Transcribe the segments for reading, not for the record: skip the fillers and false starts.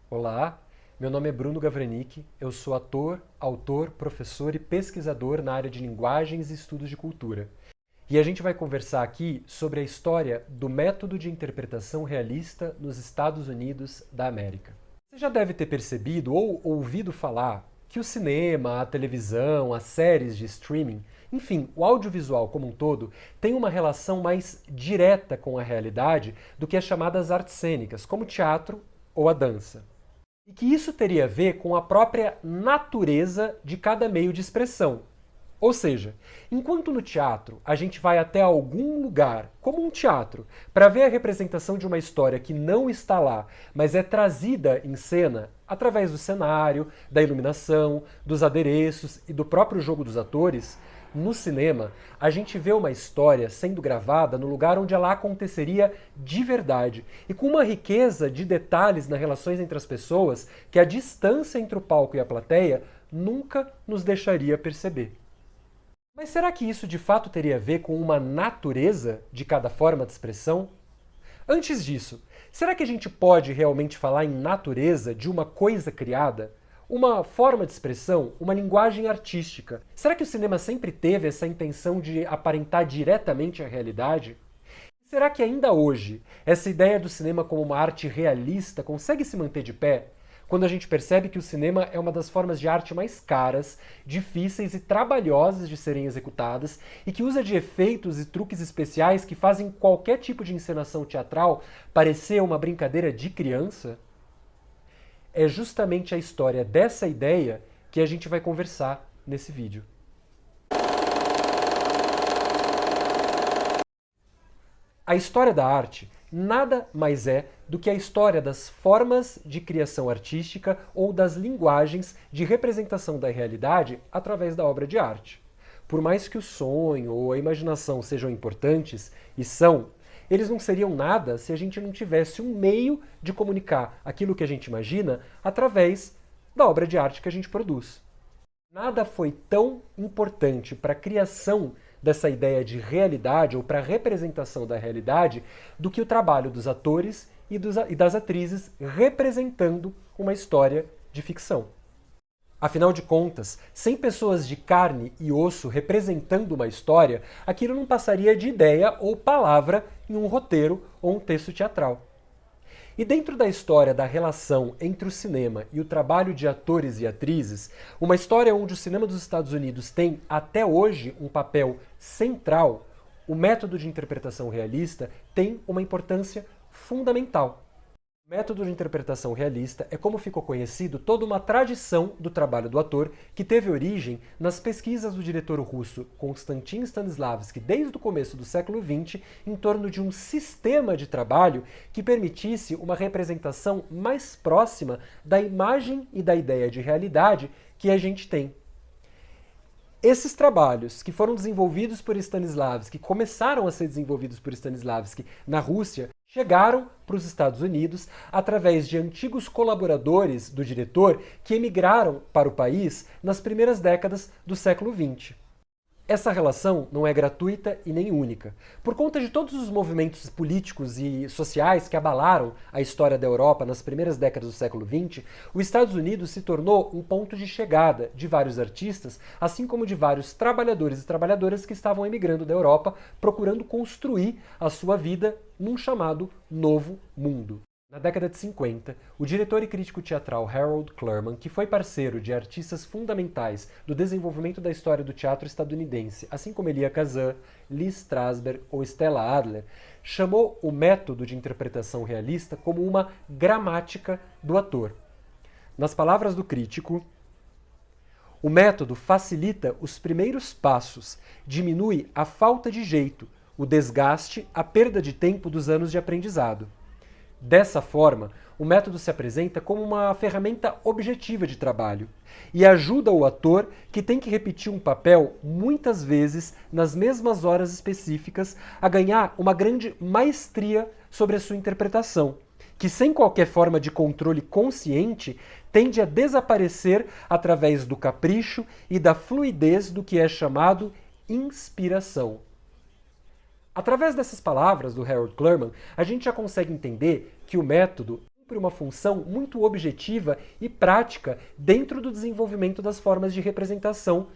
Olá, meu nome é Bruno Gavranic, eu sou ator, autor, professor e pesquisador na área de linguagens e estudos de cultura. E a gente vai conversar aqui sobre a história do método de interpretação realista nos Estados Unidos da América. Você já deve ter percebido ou ouvido falar que o cinema, a televisão, as séries de streaming, enfim, o audiovisual como um todo, tem uma relação mais direta com a realidade do que as chamadas artes cênicas, como o teatro ou a dança. E que isso teria a ver com a própria natureza de cada meio de expressão. Ou seja, enquanto no teatro a gente vai até algum lugar, como um teatro, para ver a representação de uma história que não está lá, mas é trazida em cena através do cenário, da iluminação, dos adereços e do próprio jogo dos atores, no cinema a gente vê uma história sendo gravada no lugar onde ela aconteceria de verdade e com uma riqueza de detalhes nas relações entre as pessoas que a distância entre o palco e a plateia nunca nos deixaria perceber. Mas será que isso de fato teria a ver com uma natureza de cada forma de expressão? Antes disso, será que a gente pode realmente falar em natureza de uma coisa criada? Uma forma de expressão, uma linguagem artística? Será que o cinema sempre teve essa intenção de aparentar diretamente a realidade? Será que ainda hoje essa ideia do cinema como uma arte realista consegue se manter de pé? Quando a gente percebe que o cinema é uma das formas de arte mais caras, difíceis e trabalhosas de serem executadas e que usa de efeitos e truques especiais que fazem qualquer tipo de encenação teatral parecer uma brincadeira de criança? É justamente a história dessa ideia que a gente vai conversar nesse vídeo. A história da arte nada mais é do que a história das formas de criação artística ou das linguagens de representação da realidade através da obra de arte. Por mais que o sonho ou a imaginação sejam importantes, e são, eles não seriam nada se a gente não tivesse um meio de comunicar aquilo que a gente imagina através da obra de arte que a gente produz. Nada foi tão importante para a criação dessa ideia de realidade ou para a representação da realidade do que o trabalho dos atores e das atrizes representando uma história de ficção. Afinal de contas, sem pessoas de carne e osso representando uma história, aquilo não passaria de ideia ou palavra em um roteiro ou um texto teatral. E dentro da história da relação entre o cinema e o trabalho de atores e atrizes, uma história onde o cinema dos Estados Unidos tem até hoje um papel central, o método de interpretação realista tem uma importância fundamental. O método de interpretação realista é como ficou conhecido toda uma tradição do trabalho do ator que teve origem nas pesquisas do diretor russo Konstantin Stanislavski desde o começo do século XX em torno de um sistema de trabalho que permitisse uma representação mais próxima da imagem e da ideia de realidade que a gente tem. Esses trabalhos que foram desenvolvidos por Stanislavski, que começaram a ser desenvolvidos por Stanislavski na Rússia, chegaram para os Estados Unidos através de antigos colaboradores do diretor que emigraram para o país nas primeiras décadas do século XX. Essa relação não é gratuita e nem única. Por conta de todos os movimentos políticos e sociais que abalaram a história da Europa nas primeiras décadas do século XX, os Estados Unidos se tornou um ponto de chegada de vários artistas, assim como de vários trabalhadores e trabalhadoras que estavam emigrando da Europa, procurando construir a sua vida num chamado Novo Mundo. Na década de 50, o diretor e crítico teatral Harold Clurman, que foi parceiro de artistas fundamentais do desenvolvimento da história do teatro estadunidense, assim como Elia Kazan, Lee Strasberg ou Stella Adler, chamou o método de interpretação realista como uma gramática do ator. Nas palavras do crítico, o método facilita os primeiros passos, diminui a falta de jeito, o desgaste, a perda de tempo dos anos de aprendizado. Dessa forma, o método se apresenta como uma ferramenta objetiva de trabalho e ajuda o ator, que tem que repetir um papel muitas vezes nas mesmas horas específicas, a ganhar uma grande maestria sobre a sua interpretação, que sem qualquer forma de controle consciente tende a desaparecer através do capricho e da fluidez do que é chamado inspiração. Através dessas palavras do Harold Clurman, a gente já consegue entender que o método Por uma função muito objetiva e prática dentro do desenvolvimento das formas de representação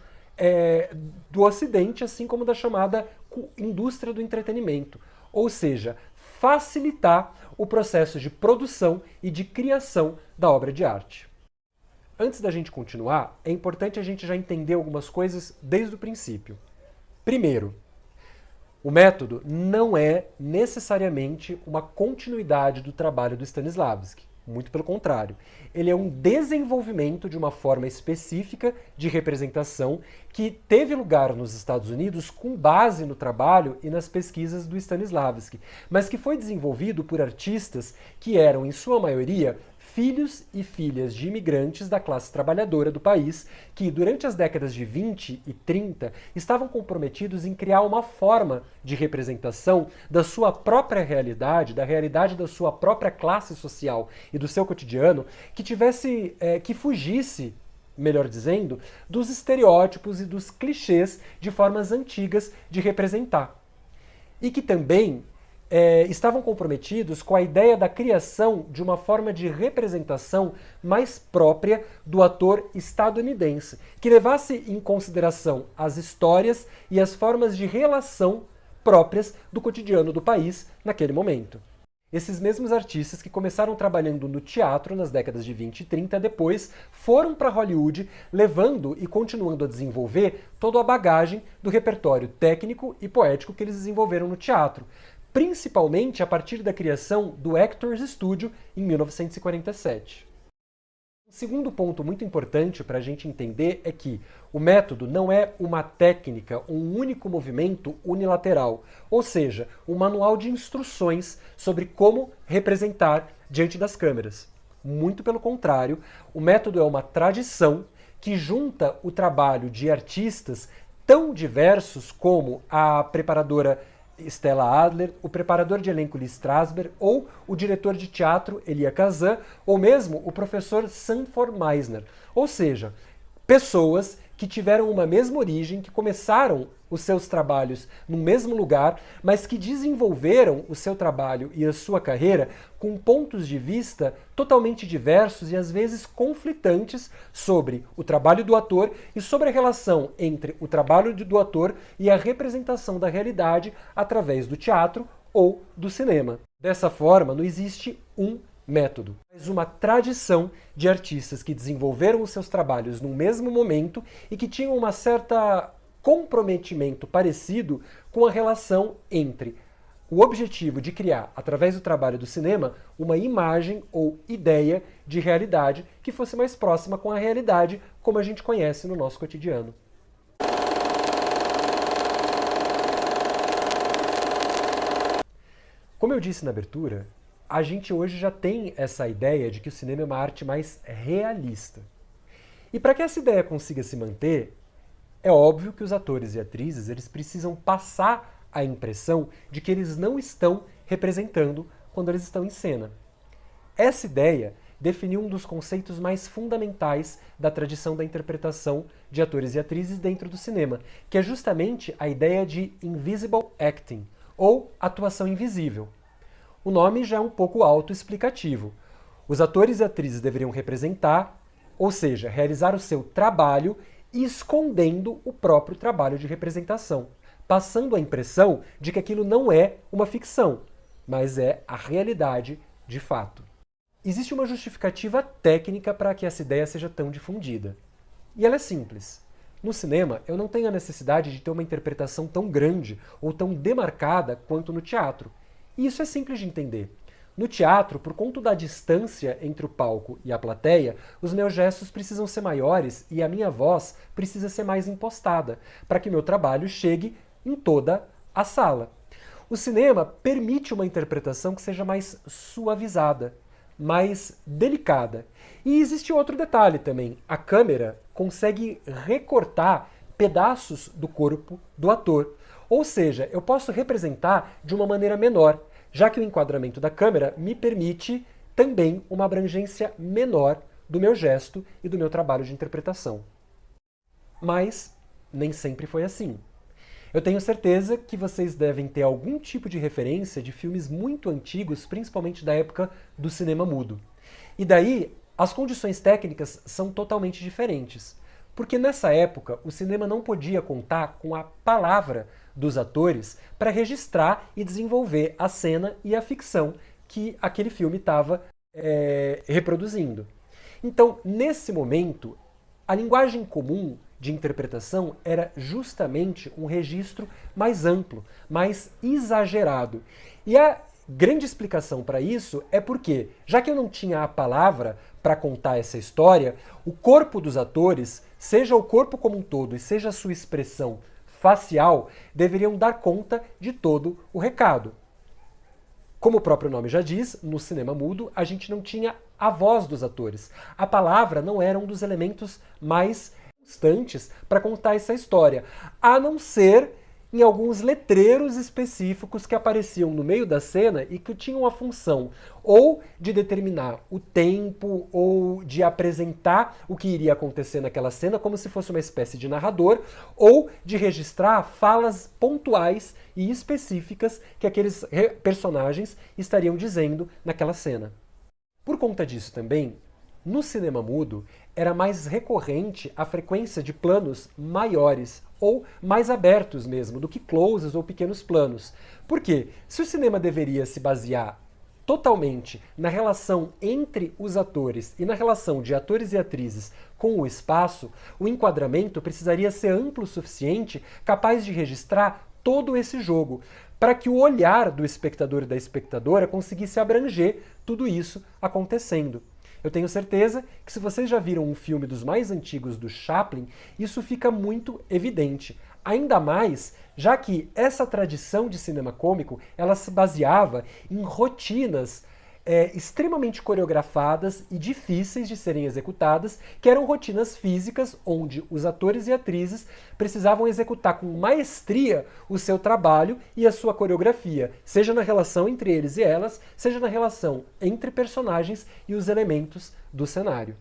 do Ocidente, assim como da chamada indústria do entretenimento. Ou seja, facilitar o processo de produção e de criação da obra de arte. Antes da gente continuar, é importante a gente já entender algumas coisas desde o princípio. Primeiro, o método não é necessariamente uma continuidade do trabalho do Stanislavski. Muito pelo contrário. Ele é um desenvolvimento de uma forma específica de representação que teve lugar nos Estados Unidos com base no trabalho e nas pesquisas do Stanislavski, mas que foi desenvolvido por artistas que eram, em sua maioria, filhos e filhas de imigrantes da classe trabalhadora do país que, durante as décadas de 20 e 30, estavam comprometidos em criar uma forma de representação da sua própria realidade, da realidade da sua própria classe social e do seu cotidiano, que que fugisse, melhor dizendo, dos estereótipos e dos clichês de formas antigas de representar. E que também estavam comprometidos com a ideia da criação de uma forma de representação mais própria do ator estadunidense, que levasse em consideração as histórias e as formas de relação próprias do cotidiano do país naquele momento. Esses mesmos artistas que começaram trabalhando no teatro nas décadas de 20 e 30, depois foram para Hollywood, levando e continuando a desenvolver toda a bagagem do repertório técnico e poético que eles desenvolveram no teatro, principalmente a partir da criação do Actors Studio em 1947. Um segundo ponto muito importante para a gente entender é que o método não é uma técnica, um único movimento unilateral, ou seja, um manual de instruções sobre como representar diante das câmeras. Muito pelo contrário, o método é uma tradição que junta o trabalho de artistas tão diversos como a preparadora Stella Adler, o preparador de elenco Lee Strasberg, ou o diretor de teatro Elia Kazan, ou mesmo o professor Sanford Meisner. Ou seja, pessoas que tiveram uma mesma origem, que começaram os seus trabalhos no mesmo lugar, mas que desenvolveram o seu trabalho e a sua carreira com pontos de vista totalmente diversos e às vezes conflitantes sobre o trabalho do ator e sobre a relação entre o trabalho do ator e a representação da realidade através do teatro ou do cinema. Dessa forma, não existe um método, mas uma tradição de artistas que desenvolveram os seus trabalhos no mesmo momento e que tinham uma certa comprometimento parecido com a relação entre o objetivo de criar, através do trabalho do cinema, uma imagem ou ideia de realidade que fosse mais próxima com a realidade como a gente conhece no nosso cotidiano. Como eu disse na abertura, a gente hoje já tem essa ideia de que o cinema é uma arte mais realista. E para que essa ideia consiga se manter, é óbvio que os atores e atrizes eles precisam passar a impressão de que eles não estão representando quando eles estão em cena. Essa ideia definiu um dos conceitos mais fundamentais da tradição da interpretação de atores e atrizes dentro do cinema, que é justamente a ideia de invisible acting, ou atuação invisível. O nome já é um pouco autoexplicativo. Os atores e atrizes deveriam representar, ou seja, realizar o seu trabalho escondendo o próprio trabalho de representação, passando a impressão de que aquilo não é uma ficção, mas é a realidade de fato. Existe uma justificativa técnica para que essa ideia seja tão difundida. E ela é simples. No cinema, eu não tenho a necessidade de ter uma interpretação tão grande ou tão demarcada quanto no teatro. E isso é simples de entender. No teatro, por conta da distância entre o palco e a plateia, os meus gestos precisam ser maiores e a minha voz precisa ser mais impostada, para que meu trabalho chegue em toda a sala. O cinema permite uma interpretação que seja mais suavizada, mais delicada. E existe outro detalhe também. A câmera consegue recortar pedaços do corpo do ator. Ou seja, eu posso representar de uma maneira menor, já que o enquadramento da câmera me permite também uma abrangência menor do meu gesto e do meu trabalho de interpretação. Mas nem sempre foi assim. Eu tenho certeza que vocês devem ter algum tipo de referência de filmes muito antigos, principalmente da época do cinema mudo. E daí, as condições técnicas são totalmente diferentes. Porque nessa época, o cinema não podia contar com a palavra dos atores para registrar e desenvolver a cena e a ficção que aquele filme estava reproduzindo. Então, nesse momento, a linguagem comum de interpretação era justamente um registro mais amplo, mais exagerado. E a grande explicação para isso é porque, já que eu não tinha a palavra para contar essa história, o corpo dos atores, seja o corpo como um todo e seja a sua expressão facial, deveriam dar conta de todo o recado. Como o próprio nome já diz, no cinema mudo a gente não tinha a voz dos atores. A palavra não era um dos elementos mais constantes para contar essa história, a não ser em alguns letreiros específicos que apareciam no meio da cena e que tinham a função ou de determinar o tempo ou de apresentar o que iria acontecer naquela cena como se fosse uma espécie de narrador, ou de registrar falas pontuais e específicas que aqueles personagens estariam dizendo naquela cena. Por conta disso também, no cinema mudo, era mais recorrente a frequência de planos maiores ou mais abertos mesmo, do que closes ou pequenos planos. Por quê? Se o cinema deveria se basear totalmente na relação entre os atores e na relação de atores e atrizes com o espaço, o enquadramento precisaria ser amplo o suficiente, capaz de registrar todo esse jogo, para que o olhar do espectador e da espectadora conseguisse abranger tudo isso acontecendo. Eu tenho certeza que se vocês já viram um filme dos mais antigos do Chaplin, isso fica muito evidente. Ainda mais, já que essa tradição de cinema cômico, ela se baseava em rotinas extremamente coreografadas e difíceis de serem executadas, que eram rotinas físicas, onde os atores e atrizes precisavam executar com maestria o seu trabalho e a sua coreografia, seja na relação entre eles e elas, seja na relação entre personagens e os elementos do cenário.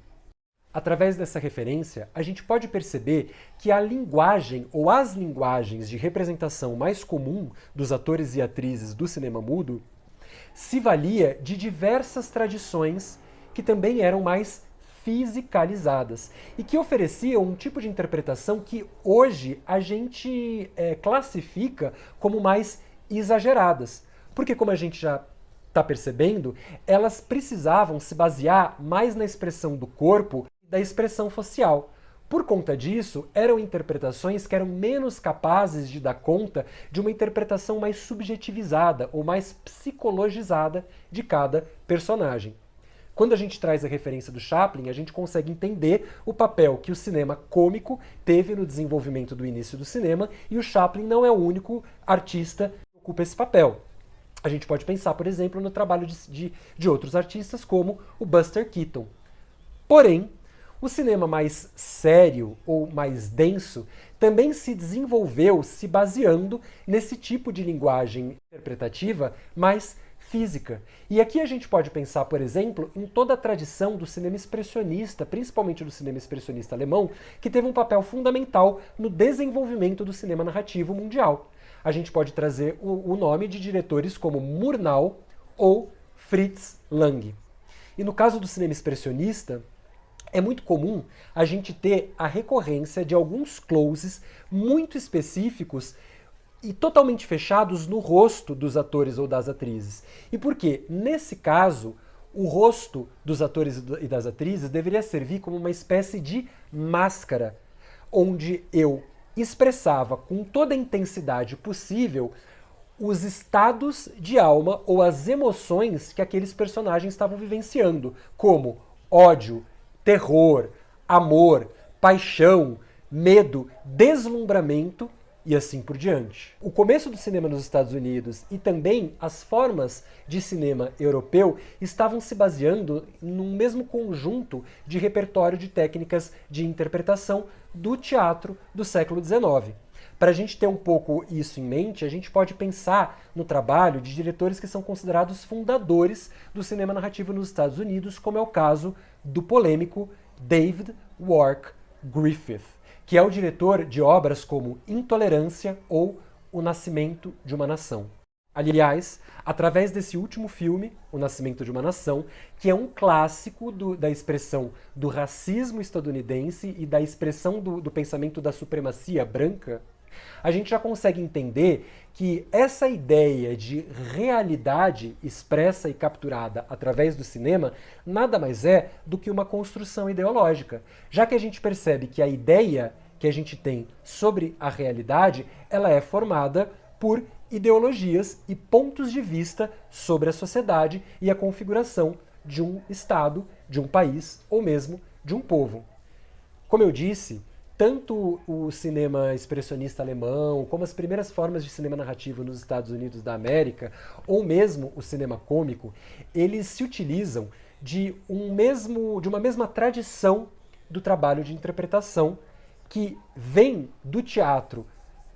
Através dessa referência, a gente pode perceber que a linguagem ou as linguagens de representação mais comum dos atores e atrizes do cinema mudo se valia de diversas tradições que também eram mais fisicalizadas e que ofereciam um tipo de interpretação que hoje a gente classifica como mais exageradas. Porque, como a gente já está percebendo, elas precisavam se basear mais na expressão do corpo e da expressão facial. Por conta disso, eram interpretações que eram menos capazes de dar conta de uma interpretação mais subjetivizada ou mais psicologizada de cada personagem. Quando a gente traz a referência do Chaplin, a gente consegue entender o papel que o cinema cômico teve no desenvolvimento do início do cinema, e o Chaplin não é o único artista que ocupa esse papel. A gente pode pensar, por exemplo, no trabalho de outros artistas, como o Buster Keaton. Porém, o cinema mais sério ou mais denso também se desenvolveu se baseando nesse tipo de linguagem interpretativa mais física. E aqui a gente pode pensar, por exemplo, em toda a tradição do cinema expressionista, principalmente do cinema expressionista alemão, que teve um papel fundamental no desenvolvimento do cinema narrativo mundial. A gente pode trazer o nome de diretores como Murnau ou Fritz Lang. E no caso do cinema expressionista, é muito comum a gente ter a recorrência de alguns closes muito específicos e totalmente fechados no rosto dos atores ou das atrizes. E por quê? Nesse caso, o rosto dos atores e das atrizes deveria servir como uma espécie de máscara, onde eu expressava com toda a intensidade possível os estados de alma ou as emoções que aqueles personagens estavam vivenciando, como ódio, terror, amor, paixão, medo, deslumbramento e assim por diante. O começo do cinema nos Estados Unidos e também as formas de cinema europeu estavam se baseando num mesmo conjunto de repertório de técnicas de interpretação do teatro do século XIX. Para a gente ter um pouco isso em mente, a gente pode pensar no trabalho de diretores que são considerados fundadores do cinema narrativo nos Estados Unidos, como é o caso do polêmico David Wark Griffith, que é o diretor de obras como Intolerância ou O Nascimento de uma Nação. Aliás, através desse último filme, O Nascimento de uma Nação, que é um clássico da expressão do racismo estadunidense e da expressão do pensamento da supremacia branca, a gente já consegue entender que essa ideia de realidade expressa e capturada através do cinema nada mais é do que uma construção ideológica, já que a gente percebe que a ideia que a gente tem sobre a realidade, ela é formada por ideologias e pontos de vista sobre a sociedade e a configuração de um Estado, de um país ou mesmo de um povo. Como eu disse, tanto o cinema expressionista alemão, como as primeiras formas de cinema narrativo nos Estados Unidos da América, ou mesmo o cinema cômico, eles se utilizam de uma mesma tradição do trabalho de interpretação que vem do teatro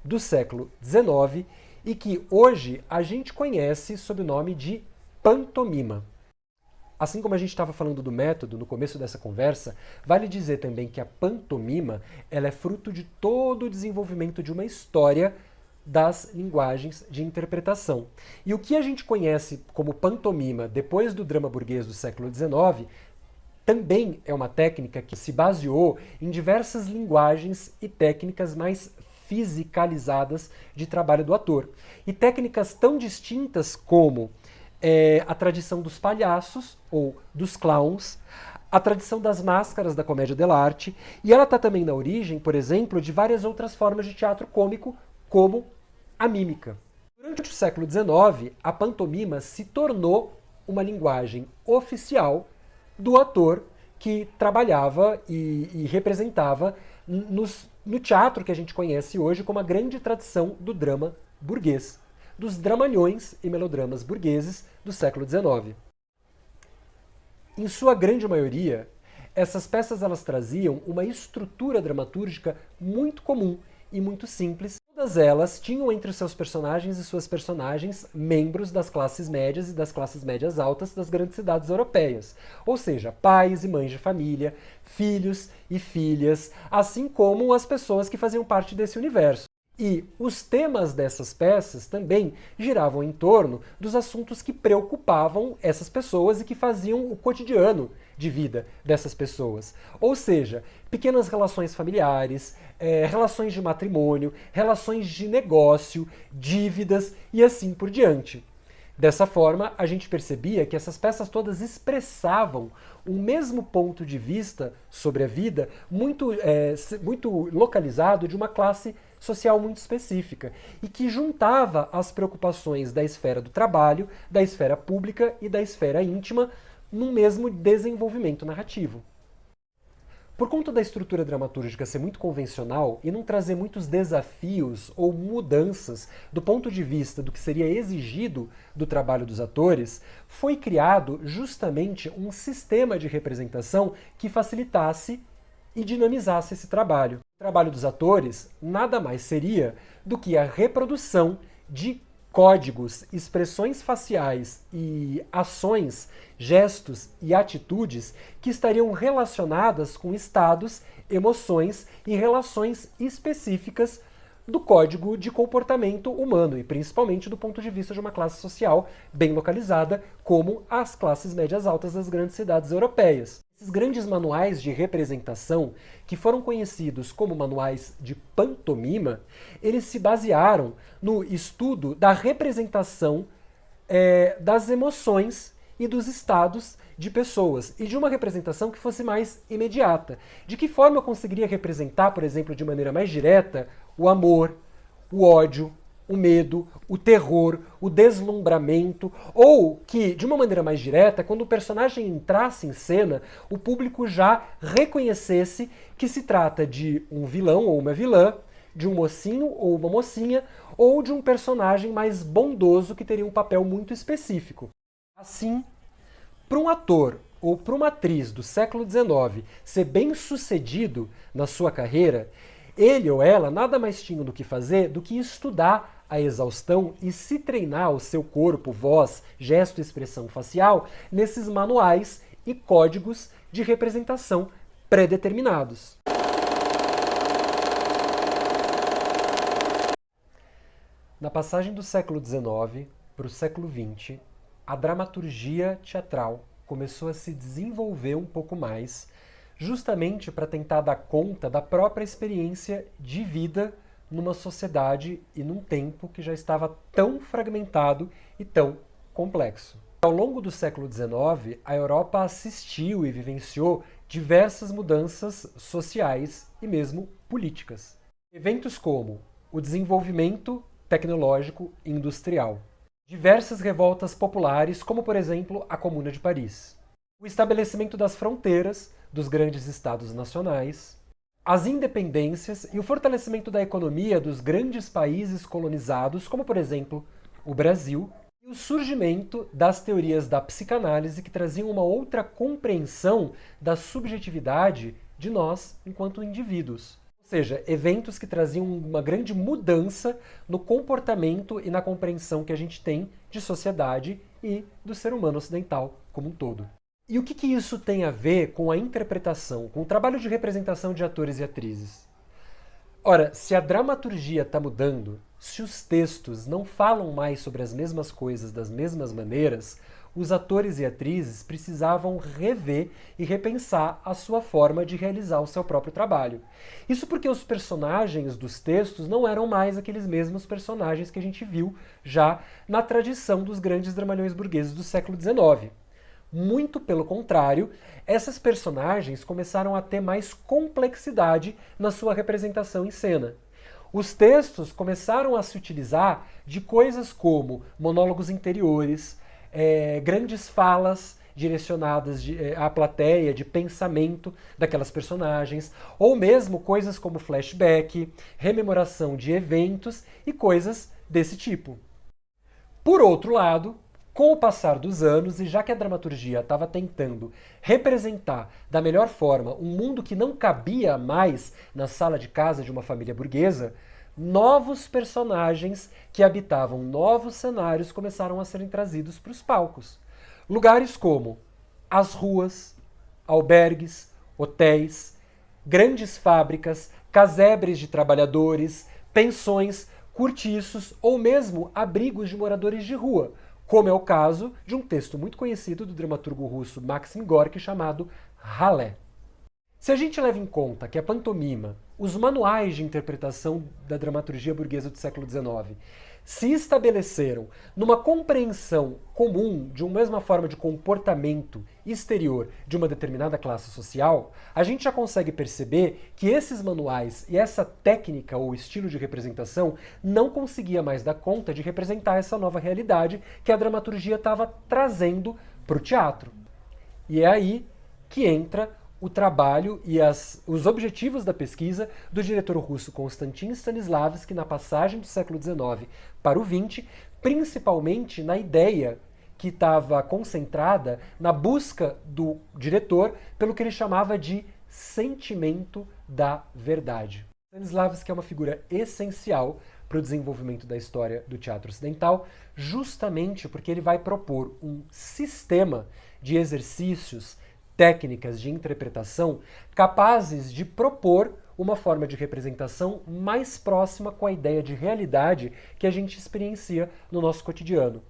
do século XIX e que hoje a gente conhece sob o nome de pantomima. Assim como a gente estava falando do método no começo dessa conversa, vale dizer também que a pantomima ela é fruto de todo o desenvolvimento de uma história das linguagens de interpretação. E o que a gente conhece como pantomima depois do drama burguês do século XIX também é uma técnica que se baseou em diversas linguagens e técnicas mais fisicalizadas de trabalho do ator. E técnicas tão distintas como a tradição dos palhaços, ou dos clowns, a tradição das máscaras da comédia dell'arte, e ela está também na origem, por exemplo, de várias outras formas de teatro cômico, como a mímica. Durante o século XIX, a pantomima se tornou uma linguagem oficial do ator que trabalhava e representava no teatro que a gente conhece hoje como a grande tradição do drama burguês, dos dramalhões e melodramas burgueses do século XIX. Em sua grande maioria, essas peças elas traziam uma estrutura dramatúrgica muito comum e muito simples. Todas elas tinham entre seus personagens e suas personagens membros das classes médias e das classes médias altas das grandes cidades europeias. Ou seja, pais e mães de família, filhos e filhas, assim como as pessoas que faziam parte desse universo. E os temas dessas peças também giravam em torno dos assuntos que preocupavam essas pessoas e que faziam o cotidiano de vida dessas pessoas. Ou seja, pequenas relações familiares, relações de matrimônio, relações de negócio, dívidas e assim por diante. Dessa forma, a gente percebia que essas peças todas expressavam um mesmo ponto de vista sobre a vida muito localizado de uma classe social muito específica e que juntava as preocupações da esfera do trabalho, da esfera pública e da esfera íntima num mesmo desenvolvimento narrativo. Por conta da estrutura dramatúrgica ser muito convencional e não trazer muitos desafios ou mudanças do ponto de vista do que seria exigido do trabalho dos atores, foi criado justamente um sistema de representação que facilitasse e dinamizasse esse trabalho. O trabalho dos atores nada mais seria do que a reprodução de códigos, expressões faciais e ações, gestos e atitudes que estariam relacionadas com estados, emoções e relações específicas do código de comportamento humano, e principalmente do ponto de vista de uma classe social bem localizada, como as classes médias altas das grandes cidades europeias. Esses grandes manuais de representação, que foram conhecidos como manuais de pantomima, eles se basearam no estudo da representação das emoções e dos estados de pessoas, e de uma representação que fosse mais imediata. De que forma eu conseguiria representar, por exemplo, de maneira mais direta, o amor, o ódio, o medo, o terror, o deslumbramento, ou que, de uma maneira mais direta, quando o personagem entrasse em cena, o público já reconhecesse que se trata de um vilão ou uma vilã, de um mocinho ou uma mocinha, ou de um personagem mais bondoso que teria um papel muito específico. Assim, para um ator ou para uma atriz do século XIX ser bem-sucedido na sua carreira, ele ou ela nada mais tinham do que fazer do que estudar a exaustão e se treinar o seu corpo, voz, gesto e expressão facial nesses manuais e códigos de representação pré-determinados. Na passagem do século XIX para o século XX, a dramaturgia teatral começou a se desenvolver um pouco mais, justamente para tentar dar conta da própria experiência de vida numa sociedade e num tempo que já estava tão fragmentado e tão complexo. Ao longo do século XIX, a Europa assistiu e vivenciou diversas mudanças sociais e mesmo políticas. Eventos como o desenvolvimento tecnológico e industrial, diversas revoltas populares, como por exemplo a Comuna de Paris, o estabelecimento das fronteiras dos grandes estados nacionais, as independências e o fortalecimento da economia dos grandes países colonizados, como por exemplo o Brasil, e o surgimento das teorias da psicanálise que traziam uma outra compreensão da subjetividade de nós enquanto indivíduos. Ou seja, eventos que traziam uma grande mudança no comportamento e na compreensão que a gente tem de sociedade e do ser humano ocidental como um todo. E o que isso tem a ver com a interpretação, com o trabalho de representação de atores e atrizes? Ora, se a dramaturgia está mudando, se os textos não falam mais sobre as mesmas coisas das mesmas maneiras, os atores e atrizes precisavam rever e repensar a sua forma de realizar o seu próprio trabalho. Isso porque os personagens dos textos não eram mais aqueles mesmos personagens que a gente viu já na tradição dos grandes dramalhões burgueses do século XIX. Muito pelo contrário, essas personagens começaram a ter mais complexidade na sua representação em cena. Os textos começaram a se utilizar de coisas como monólogos interiores, grandes falas direcionadas à plateia, de pensamento daquelas personagens, ou mesmo coisas como flashback, rememoração de eventos e coisas desse tipo. Por outro lado, com o passar dos anos, e já que a dramaturgia estava tentando representar da melhor forma um mundo que não cabia mais na sala de casa de uma família burguesa, novos personagens que habitavam novos cenários começaram a serem trazidos para os palcos. Lugares como as ruas, albergues, hotéis, grandes fábricas, casebres de trabalhadores, pensões, cortiços ou mesmo abrigos de moradores de rua, como é o caso de um texto muito conhecido do dramaturgo russo Maxim Gorky chamado Ralé. Se a gente leva em conta que a pantomima, os manuais de interpretação da dramaturgia burguesa do século XIX, se estabeleceram numa compreensão comum de uma mesma forma de comportamento exterior de uma determinada classe social, a gente já consegue perceber que esses manuais e essa técnica ou estilo de representação não conseguia mais dar conta de representar essa nova realidade que a dramaturgia estava trazendo para o teatro. E é aí que entra o trabalho e os objetivos da pesquisa do diretor russo Konstantin Stanislavski na passagem do século XIX para o XX, principalmente na ideia que estava concentrada na busca do diretor pelo que ele chamava de sentimento da verdade. Stanislavski é uma figura essencial para o desenvolvimento da história do teatro ocidental, justamente porque ele vai propor um sistema de exercícios, técnicas de interpretação capazes de propor uma forma de representação mais próxima com a ideia de realidade que a gente experiencia no nosso cotidiano.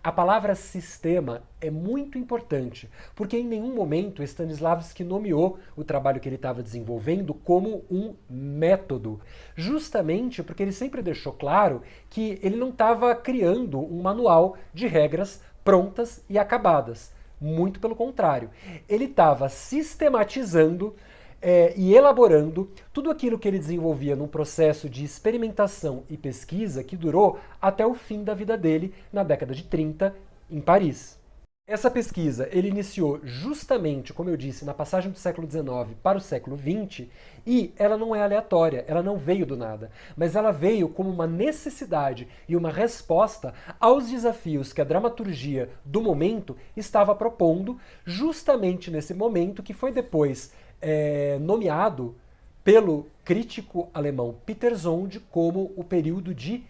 A palavra sistema é muito importante, porque em nenhum momento Stanislavski nomeou o trabalho que ele estava desenvolvendo como um método, justamente porque ele sempre deixou claro que ele não estava criando um manual de regras prontas e acabadas. Muito pelo contrário, ele estava sistematizando e elaborando tudo aquilo que ele desenvolvia num processo de experimentação e pesquisa que durou até o fim da vida dele, na década de 30, em Paris. Essa pesquisa ele iniciou justamente, como eu disse, na passagem do século XIX para o século XX, e ela não é aleatória, ela não veio do nada, mas ela veio como uma necessidade e uma resposta aos desafios que a dramaturgia do momento estava propondo, justamente nesse momento que foi depois nomeado pelo crítico alemão Peter Zond como o período de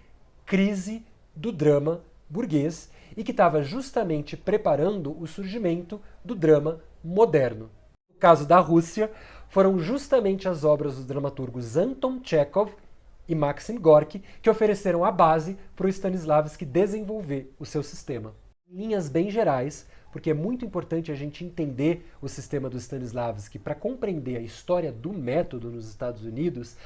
crise do drama burguês, e que estava justamente preparando o surgimento do drama moderno. No caso da Rússia, foram justamente as obras dos dramaturgos Anton Chekhov e Maxim Gorky, que ofereceram a base para o Stanislavski desenvolver o seu sistema. Em linhas bem gerais, porque é muito importante a gente entender o sistema do Stanislavski para compreender a história do método nos Estados Unidos,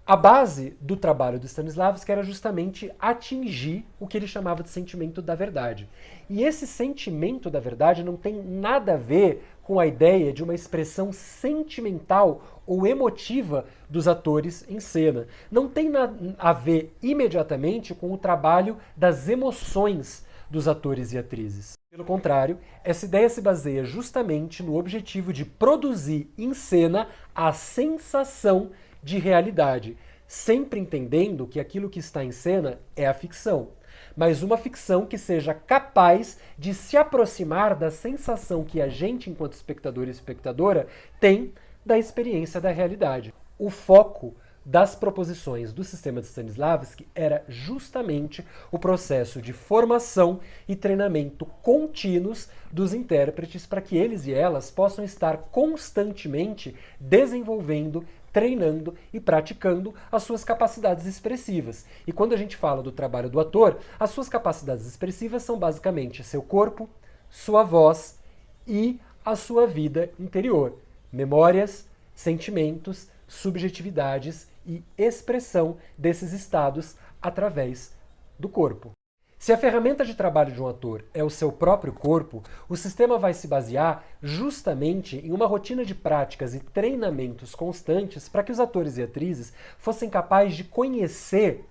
a base do trabalho do Stanislavski era justamente atingir o que ele chamava de sentimento da verdade. E esse sentimento da verdade não tem nada a ver com a ideia de uma expressão sentimental ou emotiva dos atores em cena. Não tem a ver imediatamente com o trabalho das emoções dos atores e atrizes. Pelo contrário, essa ideia se baseia justamente no objetivo de produzir em cena a sensação de realidade, sempre entendendo que aquilo que está em cena é a ficção, mas uma ficção que seja capaz de se aproximar da sensação que a gente, enquanto espectador e espectadora, tem da experiência da realidade. O foco das proposições do sistema de Stanislavski era justamente o processo de formação e treinamento contínuos dos intérpretes para que eles e elas possam estar constantemente desenvolvendo, treinando e praticando as suas capacidades expressivas. E quando a gente fala do trabalho do ator, as suas capacidades expressivas são basicamente seu corpo, sua voz e a sua vida interior. Memórias, sentimentos, subjetividades e expressão desses estados através do corpo. Se a ferramenta de trabalho de um ator é o seu próprio corpo, o sistema vai se basear justamente em uma rotina de práticas e treinamentos constantes para que os atores e atrizes fossem capazes de conhecer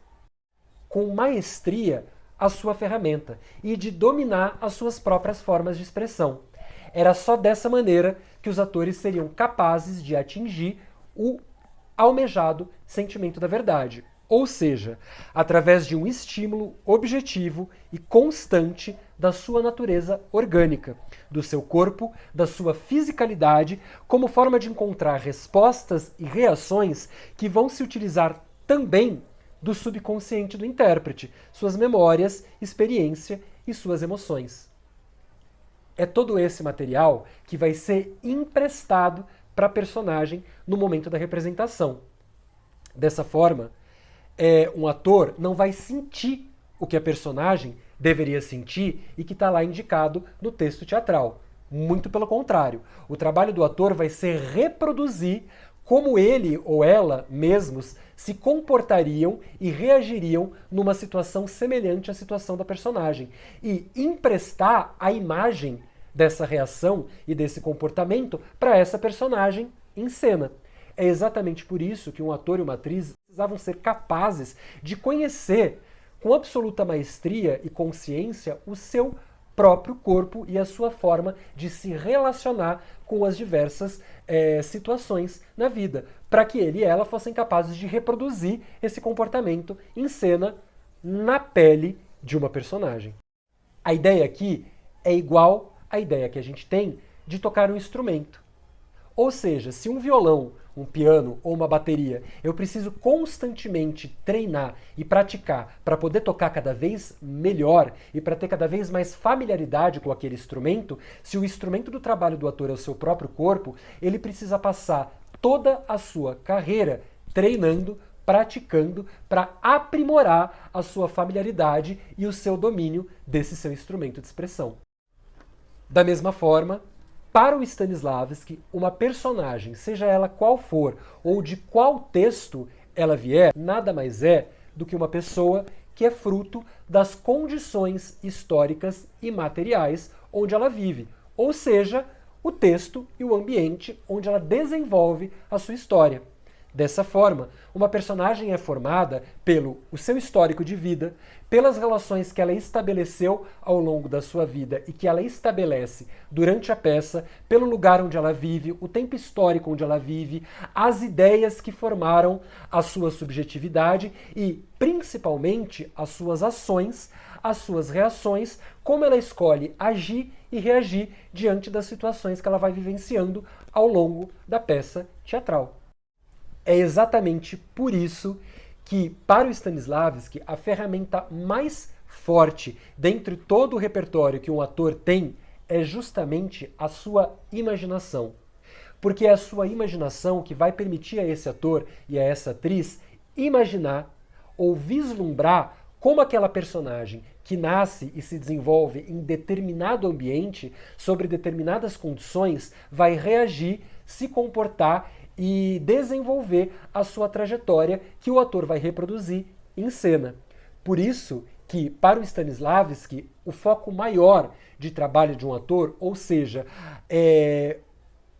com maestria a sua ferramenta e de dominar as suas próprias formas de expressão. Era só dessa maneira que os atores seriam capazes de atingir o almejado sentimento da verdade. Ou seja, através de um estímulo objetivo e constante da sua natureza orgânica, do seu corpo, da sua fisicalidade, como forma de encontrar respostas e reações que vão se utilizar também do subconsciente do intérprete, suas memórias, experiência e suas emoções. É todo esse material que vai ser emprestado para a personagem no momento da representação. Dessa forma, um ator não vai sentir o que a personagem deveria sentir e que está lá indicado no texto teatral. Muito pelo contrário. O trabalho do ator vai ser reproduzir como ele ou ela mesmos se comportariam e reagiriam numa situação semelhante à situação da personagem. E emprestar a imagem dessa reação e desse comportamento para essa personagem em cena. É exatamente por isso que um ator e uma atriz precisavam ser capazes de conhecer com absoluta maestria e consciência o seu próprio corpo e a sua forma de se relacionar com as diversas situações na vida, para que ele e ela fossem capazes de reproduzir esse comportamento em cena na pele de uma personagem. A ideia aqui é igual à ideia que a gente tem de tocar um instrumento. Ou seja, se um violão, um piano ou uma bateria, eu preciso constantemente treinar e praticar para poder tocar cada vez melhor e para ter cada vez mais familiaridade com aquele instrumento, se o instrumento do trabalho do ator é o seu próprio corpo, ele precisa passar toda a sua carreira treinando, praticando para aprimorar a sua familiaridade e o seu domínio desse seu instrumento de expressão. Da mesma forma, para o Stanislavski, uma personagem, seja ela qual for, ou de qual texto ela vier, nada mais é do que uma pessoa que é fruto das condições históricas e materiais onde ela vive, ou seja, o texto e o ambiente onde ela desenvolve a sua história. Dessa forma, uma personagem é formada pelo seu histórico de vida, pelas relações que ela estabeleceu ao longo da sua vida e que ela estabelece durante a peça, pelo lugar onde ela vive, o tempo histórico onde ela vive, as ideias que formaram a sua subjetividade e, principalmente, as suas ações, as suas reações, como ela escolhe agir e reagir diante das situações que ela vai vivenciando ao longo da peça teatral. É exatamente por isso que, para o Stanislavski, a ferramenta mais forte dentre todo o repertório que um ator tem é justamente a sua imaginação. Porque é a sua imaginação que vai permitir a esse ator e a essa atriz imaginar ou vislumbrar como aquela personagem que nasce e se desenvolve em determinado ambiente, sobre determinadas condições, vai reagir, se comportar e desenvolver a sua trajetória que o ator vai reproduzir em cena. Por isso que, para o Stanislavski, o foco maior de trabalho de um ator, ou seja,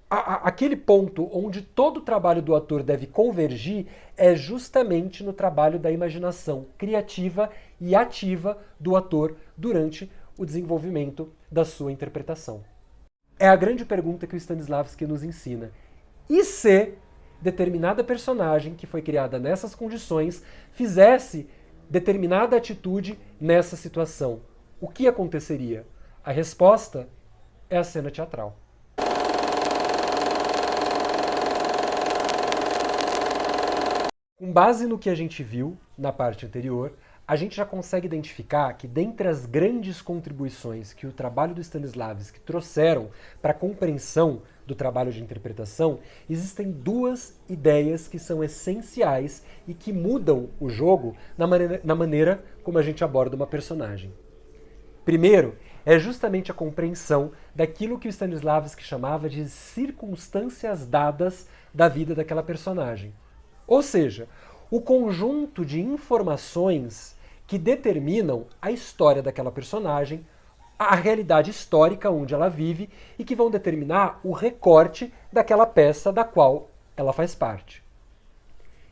aquele ponto onde todo o trabalho do ator deve convergir é justamente no trabalho da imaginação criativa e ativa do ator durante o desenvolvimento da sua interpretação. É a grande pergunta que o Stanislavski nos ensina. E se determinada personagem que foi criada nessas condições fizesse determinada atitude nessa situação? O que aconteceria? A resposta é a cena teatral. Com base no que a gente viu na parte anterior, a gente já consegue identificar que, dentre as grandes contribuições que o trabalho do Stanislavski trouxeram para a compreensão do trabalho de interpretação, existem duas ideias que são essenciais e que mudam o jogo na maneira como a gente aborda uma personagem. Primeiro, é justamente a compreensão daquilo que o Stanislavski chamava de circunstâncias dadas da vida daquela personagem. Ou seja, o conjunto de informações que determinam a história daquela personagem, a realidade histórica onde ela vive e que vão determinar o recorte daquela peça da qual ela faz parte.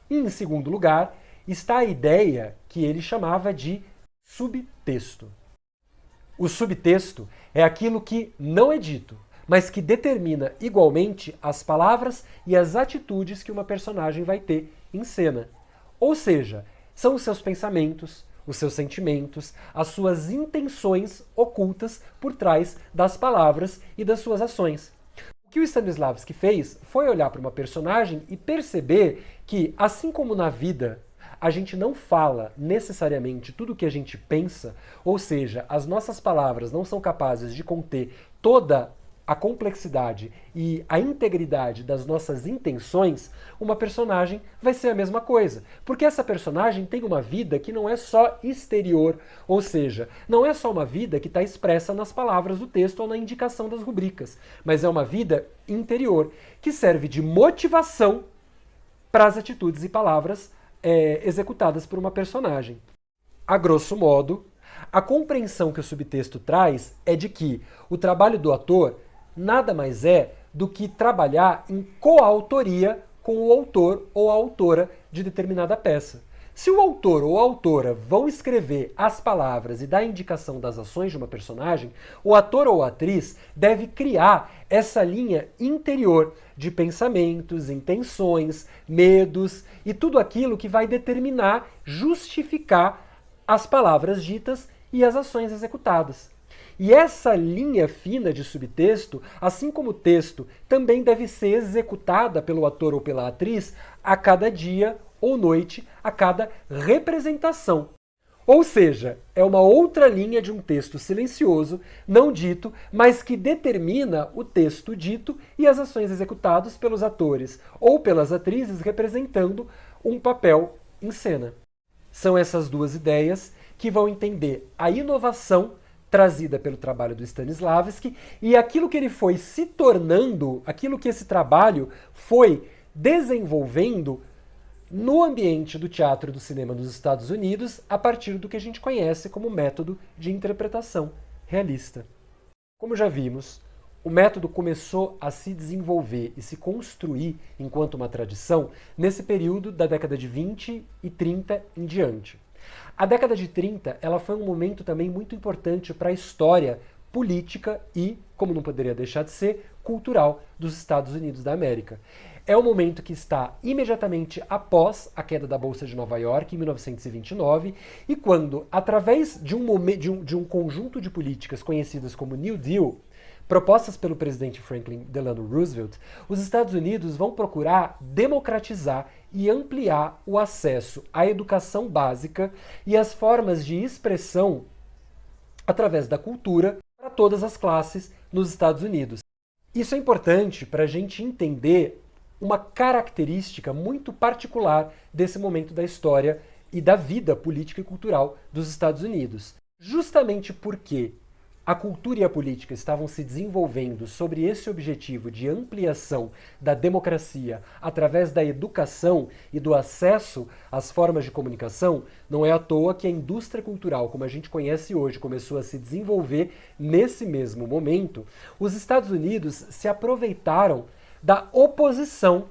E, em segundo lugar, está a ideia que ele chamava de subtexto. O subtexto é aquilo que não é dito, mas que determina igualmente as palavras e as atitudes que uma personagem vai ter em cena. Ou seja, são os seus pensamentos, os seus sentimentos, as suas intenções ocultas por trás das palavras e das suas ações. O que o Stanislavski fez foi olhar para uma personagem e perceber que, assim como na vida a gente não fala necessariamente tudo o que a gente pensa, ou seja, as nossas palavras não são capazes de conter toda a complexidade e a integridade das nossas intenções, uma personagem vai ser a mesma coisa. Porque essa personagem tem uma vida que não é só exterior, ou seja, não é só uma vida que está expressa nas palavras do texto ou na indicação das rubricas, mas é uma vida interior, que serve de motivação para as atitudes e palavras executadas por uma personagem. A grosso modo, a compreensão que o subtexto traz é de que o trabalho do ator nada mais é do que trabalhar em coautoria com o autor ou a autora de determinada peça. Se o autor ou a autora vão escrever as palavras e dar a indicação das ações de uma personagem, o ator ou a atriz deve criar essa linha interior de pensamentos, intenções, medos e tudo aquilo que vai determinar, justificar as palavras ditas e as ações executadas. E essa linha fina de subtexto, assim como o texto, também deve ser executada pelo ator ou pela atriz a cada dia ou noite, a cada representação. Ou seja, é uma outra linha de um texto silencioso, não dito, mas que determina o texto dito e as ações executadas pelos atores ou pelas atrizes representando um papel em cena. São essas duas ideias que vão entender a inovação trazida pelo trabalho do Stanislavski e aquilo que ele foi se tornando, aquilo que esse trabalho foi desenvolvendo no ambiente do teatro e do cinema nos Estados Unidos a partir do que a gente conhece como método de interpretação realista. Como já vimos, o método começou a se desenvolver e se construir enquanto uma tradição nesse período da década de 20 e 30 em diante. A década de 30 ela foi um momento também muito importante para a história política e, como não poderia deixar de ser, cultural dos Estados Unidos da América. É um momento que está imediatamente após a queda da Bolsa de Nova York, em 1929, e quando, através de um conjunto de políticas conhecidas como New Deal, propostas pelo presidente Franklin Delano Roosevelt, os Estados Unidos vão procurar democratizar e ampliar o acesso à educação básica e às formas de expressão através da cultura para todas as classes nos Estados Unidos. Isso é importante para a gente entender uma característica muito particular desse momento da história e da vida política e cultural dos Estados Unidos. Justamente porque a cultura e a política estavam se desenvolvendo sobre esse objetivo de ampliação da democracia através da educação e do acesso às formas de comunicação, não é à toa que a indústria cultural, como a gente conhece hoje, começou a se desenvolver nesse mesmo momento. Os Estados Unidos se aproveitaram da oposição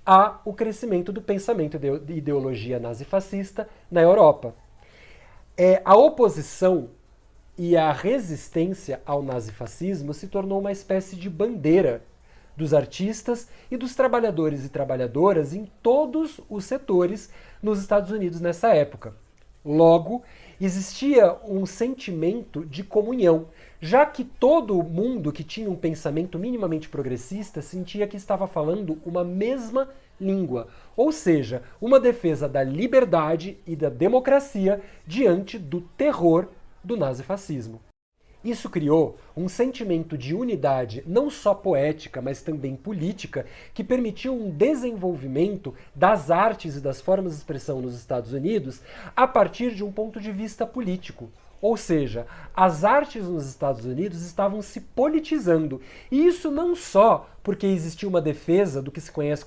ao crescimento do pensamento de ideologia nazifascista na Europa. A oposição e a resistência ao nazifascismo se tornou uma espécie de bandeira dos artistas e dos trabalhadores e trabalhadoras em todos os setores nos Estados Unidos nessa época. Logo, existia um sentimento de comunhão, já que todo mundo que tinha um pensamento minimamente progressista sentia que estava falando uma mesma língua, ou seja, uma defesa da liberdade e da democracia diante do terror do nazifascismo. Isso criou um sentimento de unidade não só poética, mas também política, que permitiu um desenvolvimento das artes e das formas de expressão nos Estados Unidos a partir de um ponto de vista político. Ou seja, as artes nos Estados Unidos estavam se politizando. E isso não só porque existia uma defesa do que se conhece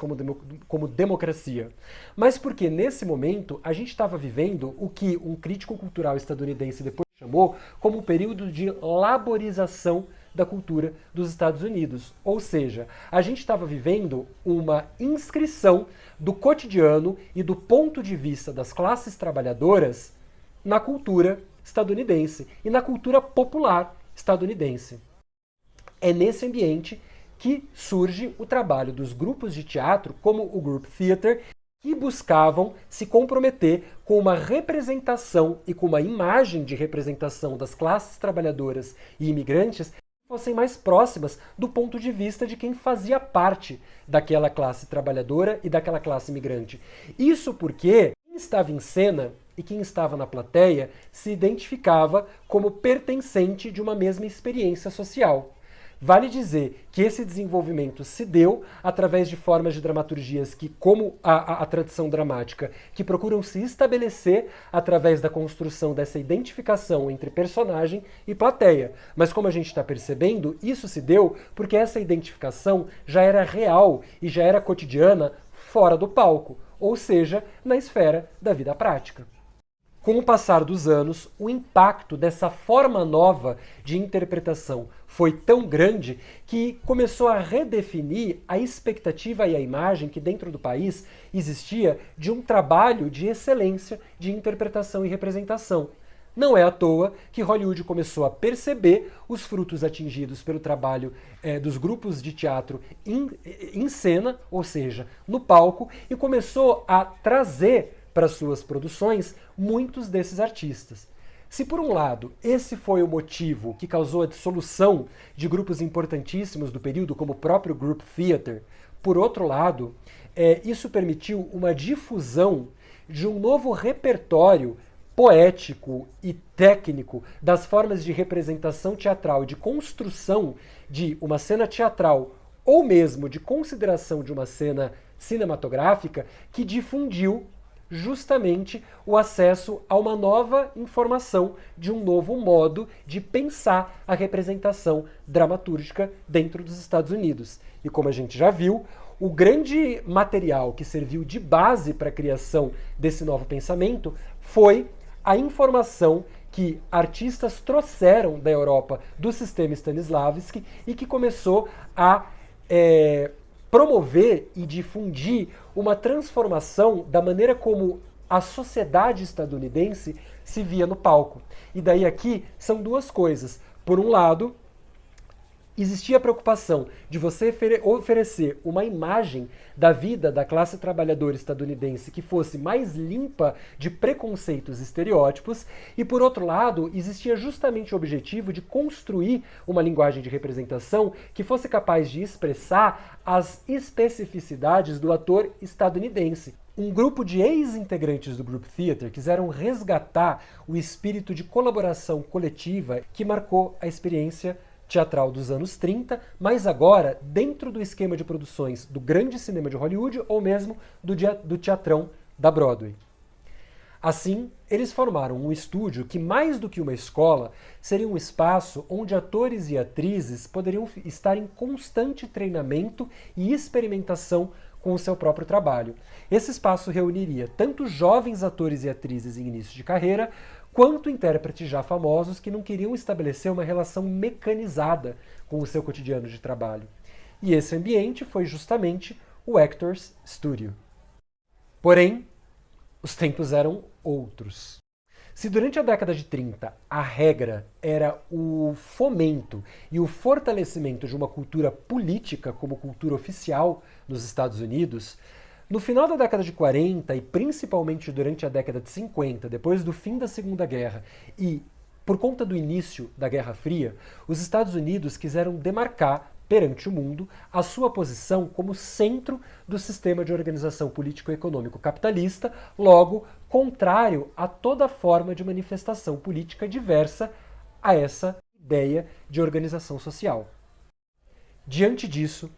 como democracia, mas porque nesse momento a gente estava vivendo o que um crítico cultural estadunidense depois chamou como um período de laborização da cultura dos Estados Unidos. Ou seja, a gente estava vivendo uma inscrição do cotidiano e do ponto de vista das classes trabalhadoras na cultura estadunidense e na cultura popular estadunidense. É nesse ambiente que surge o trabalho dos grupos de teatro, como o Group Theater, que buscavam se comprometer com uma representação e com uma imagem de representação das classes trabalhadoras e imigrantes que fossem mais próximas do ponto de vista de quem fazia parte daquela classe trabalhadora e daquela classe imigrante. Isso porque quem estava em cena e quem estava na plateia se identificava como pertencente de uma mesma experiência social. Vale dizer que esse desenvolvimento se deu através de formas de dramaturgias que, como a tradição dramática, que procuram se estabelecer através da construção dessa identificação entre personagem e plateia. Mas como a gente está percebendo, isso se deu porque essa identificação já era real e já era cotidiana fora do palco, ou seja, na esfera da vida prática. Com o passar dos anos, o impacto dessa forma nova de interpretação foi tão grande que começou a redefinir a expectativa e a imagem que dentro do país existia de um trabalho de excelência de interpretação e representação. Não é à toa que Hollywood começou a perceber os frutos atingidos pelo trabalho dos grupos de teatro em cena, ou seja, no palco, e começou a trazer para suas produções muitos desses artistas. Se por um lado esse foi o motivo que causou a dissolução de grupos importantíssimos do período, como o próprio Group Theater, por outro lado, isso permitiu uma difusão de um novo repertório poético e técnico das formas de representação teatral e de construção de uma cena teatral ou mesmo de consideração de uma cena cinematográfica que difundiu justamente o acesso a uma nova informação, de um novo modo de pensar a representação dramatúrgica dentro dos Estados Unidos. E como a gente já viu, o grande material que serviu de base para a criação desse novo pensamento foi a informação que artistas trouxeram da Europa do sistema Stanislavski e que começou a promover e difundir uma transformação da maneira como a sociedade estadunidense se via no palco. E daí aqui são duas coisas. Por um lado, existia a preocupação de você oferecer uma imagem da vida da classe trabalhadora estadunidense que fosse mais limpa de preconceitos e estereótipos, e por outro lado, existia justamente o objetivo de construir uma linguagem de representação que fosse capaz de expressar as especificidades do ator estadunidense. Um grupo de ex-integrantes do Group Theater quiseram resgatar o espírito de colaboração coletiva que marcou a experiência teatral dos anos 30, mas agora dentro do esquema de produções do grande cinema de Hollywood ou mesmo do teatrão da Broadway. Assim, eles formaram um estúdio que, mais do que uma escola, seria um espaço onde atores e atrizes poderiam estar em constante treinamento e experimentação com o seu próprio trabalho. Esse espaço reuniria tanto jovens atores e atrizes em início de carreira, quanto intérpretes já famosos que não queriam estabelecer uma relação mecanizada com o seu cotidiano de trabalho. E esse ambiente foi justamente o Actors Studio. Porém, os tempos eram outros. Se durante a década de 30 a regra era o fomento e o fortalecimento de uma cultura política como cultura oficial nos Estados Unidos, no final da década de 40 e principalmente durante a década de 50, depois do fim da Segunda Guerra e por conta do início da Guerra Fria, os Estados Unidos quiseram demarcar perante o mundo a sua posição como centro do sistema de organização político-econômico capitalista, logo contrário a toda forma de manifestação política diversa a essa ideia de organização social. Diante disso,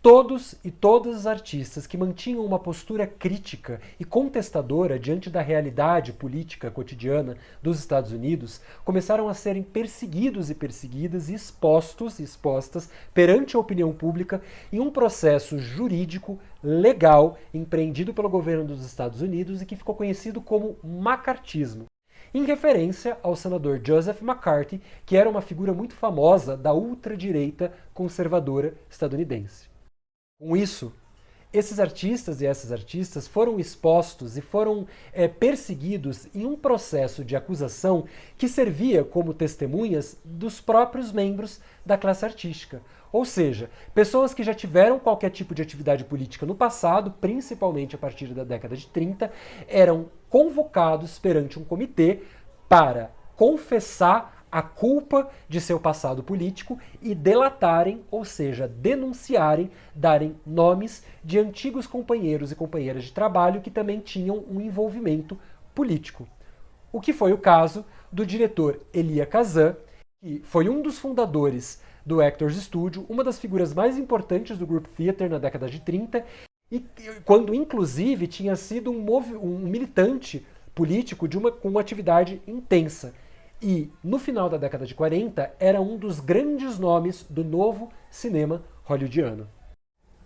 todos e todas os artistas que mantinham uma postura crítica e contestadora diante da realidade política cotidiana dos Estados Unidos começaram a serem perseguidos e perseguidas e expostos e expostas perante a opinião pública em um processo jurídico legal empreendido pelo governo dos Estados Unidos e que ficou conhecido como macartismo, em referência ao senador Joseph McCarthy, que era uma figura muito famosa da ultradireita conservadora estadunidense. Com isso, esses artistas e essas artistas foram expostos e foram perseguidos em um processo de acusação que servia como testemunhas dos próprios membros da classe artística. Ou seja, pessoas que já tiveram qualquer tipo de atividade política no passado, principalmente a partir da década de 30, eram convocados perante um comitê para confessar a culpa de seu passado político e delatarem, ou seja, denunciarem, darem nomes de antigos companheiros e companheiras de trabalho que também tinham um envolvimento político. O que foi o caso do diretor Elia Kazan, que foi um dos fundadores do Actors Studio, uma das figuras mais importantes do Group Theater na década de 30, e quando inclusive tinha sido um militante político com uma atividade intensa. E, no final da década de 40, era um dos grandes nomes do novo cinema hollywoodiano.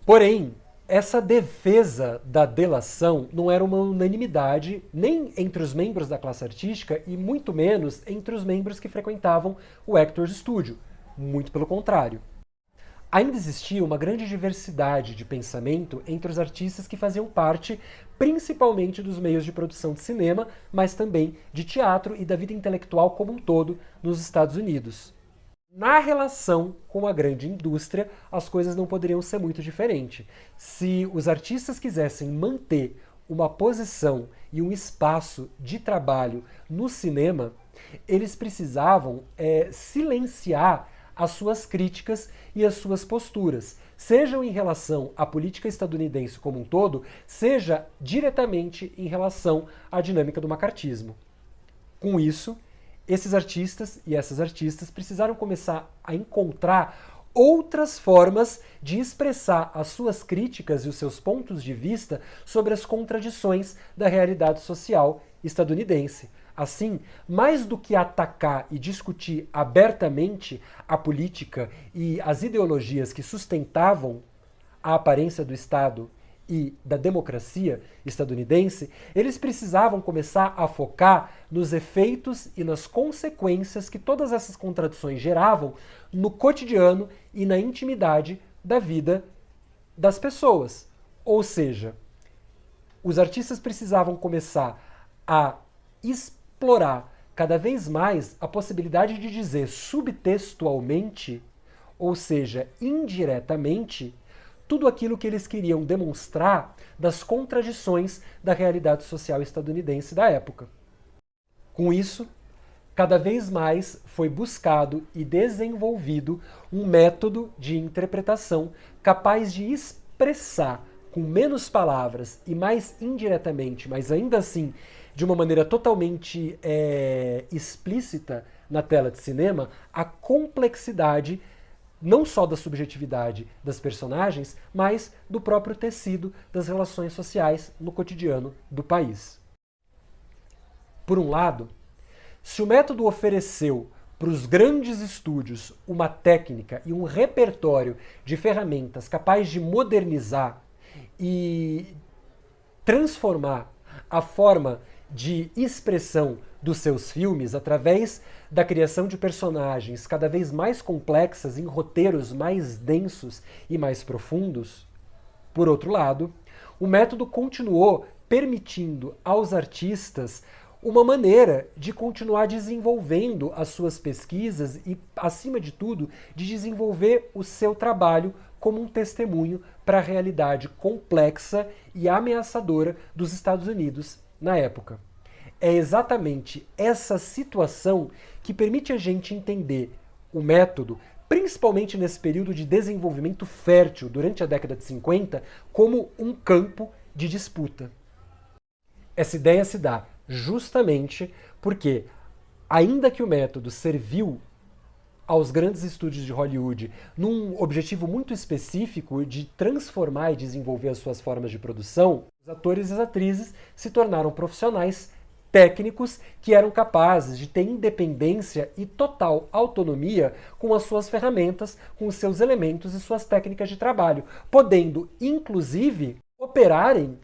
Porém, essa defesa da delação não era uma unanimidade nem entre os membros da classe artística e muito menos entre os membros que frequentavam o Actors Studio. Muito pelo contrário. Ainda existia uma grande diversidade de pensamento entre os artistas que faziam parte principalmente dos meios de produção de cinema, mas também de teatro e da vida intelectual como um todo nos Estados Unidos. Na relação com a grande indústria, as coisas não poderiam ser muito diferentes. Se os artistas quisessem manter uma posição e um espaço de trabalho no cinema, eles precisavam silenciar as suas críticas e as suas posturas, sejam em relação à política estadunidense como um todo, seja diretamente em relação à dinâmica do macartismo. Com isso, esses artistas e essas artistas precisaram começar a encontrar outras formas de expressar as suas críticas e os seus pontos de vista sobre as contradições da realidade social estadunidense. Assim, mais do que atacar e discutir abertamente a política e as ideologias que sustentavam a aparência do Estado e da democracia estadunidense, eles precisavam começar a focar nos efeitos e nas consequências que todas essas contradições geravam no cotidiano e na intimidade da vida das pessoas. Ou seja, os artistas precisavam começar a explorar cada vez mais a possibilidade de dizer subtextualmente, ou seja, indiretamente, tudo aquilo que eles queriam demonstrar das contradições da realidade social estadunidense da época. Com isso, cada vez mais foi buscado e desenvolvido um método de interpretação capaz de expressar com menos palavras e mais indiretamente, mas ainda assim de uma maneira totalmente explícita na tela de cinema, a complexidade não só da subjetividade das personagens, mas do próprio tecido das relações sociais no cotidiano do país. Por um lado, se o método ofereceu para os grandes estúdios uma técnica e um repertório de ferramentas capaz de modernizar e transformar a forma de expressão dos seus filmes através da criação de personagens cada vez mais complexas em roteiros mais densos e mais profundos, por outro lado, o método continuou permitindo aos artistas uma maneira de continuar desenvolvendo as suas pesquisas e, acima de tudo, de desenvolver o seu trabalho como um testemunho para a realidade complexa e ameaçadora dos Estados Unidos na época. É exatamente essa situação que permite a gente entender o método, principalmente nesse período de desenvolvimento fértil durante a década de 50, como um campo de disputa. Essa ideia se dá justamente porque, ainda que o método serviu aos grandes estúdios de Hollywood num objetivo muito específico de transformar e desenvolver as suas formas de produção, os atores e as atrizes se tornaram profissionais técnicos que eram capazes de ter independência e total autonomia com as suas ferramentas, com os seus elementos e suas técnicas de trabalho, podendo, inclusive, operarem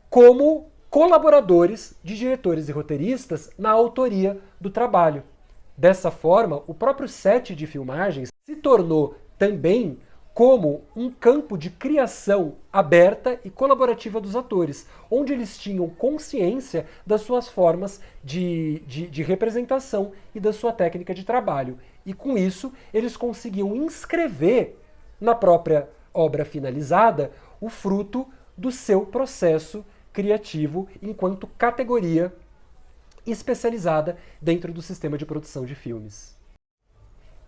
como colaboradores de diretores e roteiristas na autoria do trabalho. Dessa forma, o próprio set de filmagens se tornou também como um campo de criação aberta e colaborativa dos atores, onde eles tinham consciência das suas formas de representação e da sua técnica de trabalho. E com isso, eles conseguiam inscrever na própria obra finalizada o fruto do seu processo criativo enquanto categoria especializada dentro do sistema de produção de filmes.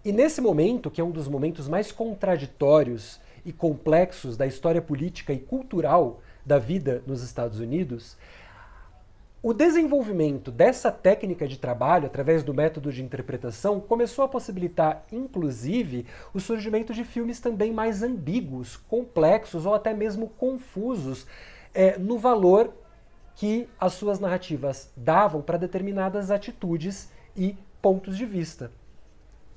E nesse momento, que é um dos momentos mais contraditórios e complexos da história política e cultural da vida nos Estados Unidos, o desenvolvimento dessa técnica de trabalho, através do método de interpretação, começou a possibilitar, inclusive, o surgimento de filmes também mais ambíguos, complexos ou até mesmo confusos no valor que as suas narrativas davam para determinadas atitudes e pontos de vista.